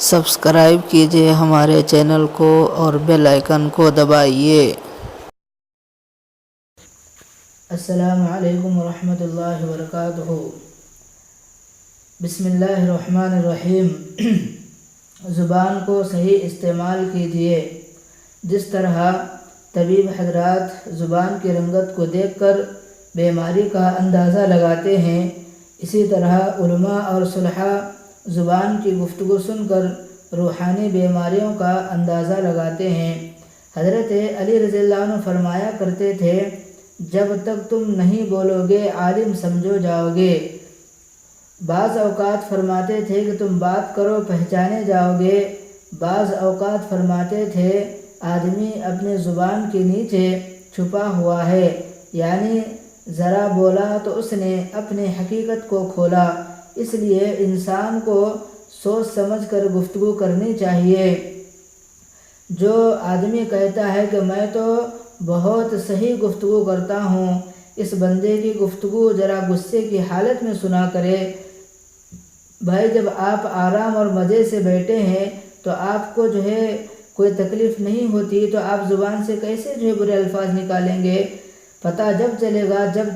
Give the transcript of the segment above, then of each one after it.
Subscribe کیجئے ہمارے channel کو اور بیل آئیکن کو دبائیے۔ السلام علیکم ورحمۃ اللہ وبرکاتہ۔ بسم اللہ الرحمن الرحیم۔ زبان کو صحیح استعمال کیجئے۔ جس طرح طبیب حضرات زبان کی رنگت کو دیکھ کر بیماری کا اندازہ لگاتے ہیں، اسی طرح علماء اور صلحاء زبان کی گفتگو سن کر روحانی بیماریوں کا اندازہ لگاتے ہیں۔ حضرت علی رضی اللہ عنہ فرمایا کرتے تھے، جب تک تم نہیں بولو گے عالم سمجھو جاؤ گے۔ بعض اوقات فرماتے تھے کہ تم بات کرو پہچانے جاؤ گے۔ بعض اوقات فرماتے تھے آدمی اپنی زبان کے نیچے چھپا ہوا ہے، یعنی ذرا بولا تو اس نے اپنی حقیقت کو کھولا۔ اس لیے انسان کو سوچ سمجھ کر گفتگو کرنی چاہیے۔ جو آدمی کہتا ہے کہ میں تو بہت صحیح گفتگو کرتا ہوں، اس بندے کی گفتگو ذرا غصے کی حالت میں سنا کرے۔ بھائی جب آپ آرام اور مزے سے بیٹھے ہیں تو آپ کو کوئی تکلیف نہیں ہوتی تو آپ زبان سے کیسے برے الفاظ نکالیں گے؟ پتہ جب چلے گا جب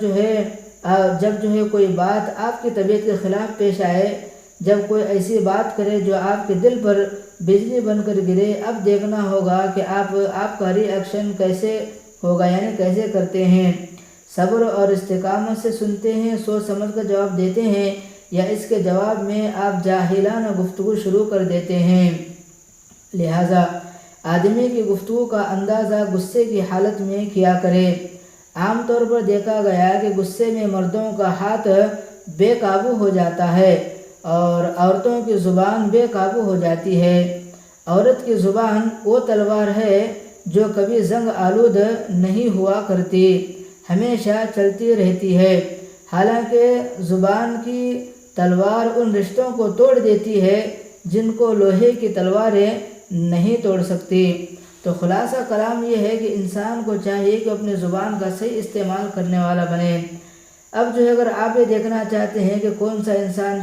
کوئی بات آپ کی طبیعت کے خلاف پیش آئے، جب کوئی ایسی بات کرے جو آپ کے دل پر بجلی بن کر گرے، اب دیکھنا ہوگا کہ آپ کا ری ایکشن کیسے ہوگا، یعنی کیسے کرتے ہیں۔ صبر اور استقامت سے سنتے ہیں، سوچ سمجھ کر جواب دیتے ہیں، یا اس کے جواب میں آپ جاہلانہ گفتگو شروع کر دیتے ہیں۔ لہذا آدمی کی گفتگو کا اندازہ غصے کی حالت میں کیا کرے۔ عام طور پر دیکھا گیا کہ غصے میں مردوں کا ہاتھ بے قابو ہو جاتا ہے اور عورتوں کی زبان بے قابو ہو جاتی ہے۔ عورت کی زبان وہ تلوار ہے جو کبھی زنگ آلود نہیں ہوا کرتی، ہمیشہ چلتی رہتی ہے۔ حالانکہ زبان کی تلوار ان رشتوں کو توڑ دیتی ہے جن کو لوہے کی تلواریں نہیں توڑ سکتی۔ تو خلاصہ کلام یہ ہے کہ انسان کو چاہیے کہ اپنی زبان کا صحیح استعمال کرنے والا بنے۔ اب اگر آپ یہ دیکھنا چاہتے ہیں کہ کون سا انسان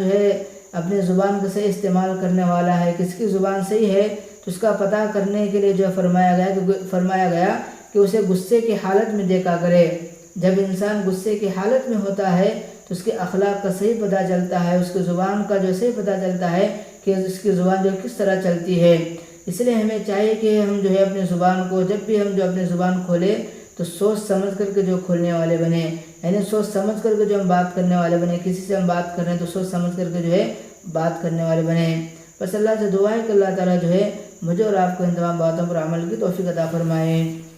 اپنی زبان کا صحیح استعمال کرنے والا ہے، کس کی زبان صحیح ہے، تو اس کا پتہ کرنے کے لیے فرمایا گیا کہ اسے غصے کی حالت میں دیکھا کرے۔ جب انسان غصے کی حالت میں ہوتا ہے تو اس کے اخلاق کا صحیح پتہ چلتا ہے، اس کی زبان کا صحیح پتہ چلتا ہے کہ اس کی زبان کس طرح چلتی ہے۔ اس لیے ہمیں چاہیے کہ ہم اپنی زبان کو جب بھی ہم اپنی زبان کھولیں تو سوچ سمجھ کر کے کھولنے والے بنے، یعنی سوچ سمجھ کر کے ہم بات کرنے والے بنے۔ کسی سے ہم بات کر رہے ہیں تو سوچ سمجھ کر کے بات کرنے والے بنے۔ بس اللہ سے دعا ہے کہ اللہ تعالیٰ مجھے اور آپ کو ان تمام باتوں پر عمل کی توفیق عطا فرمائے۔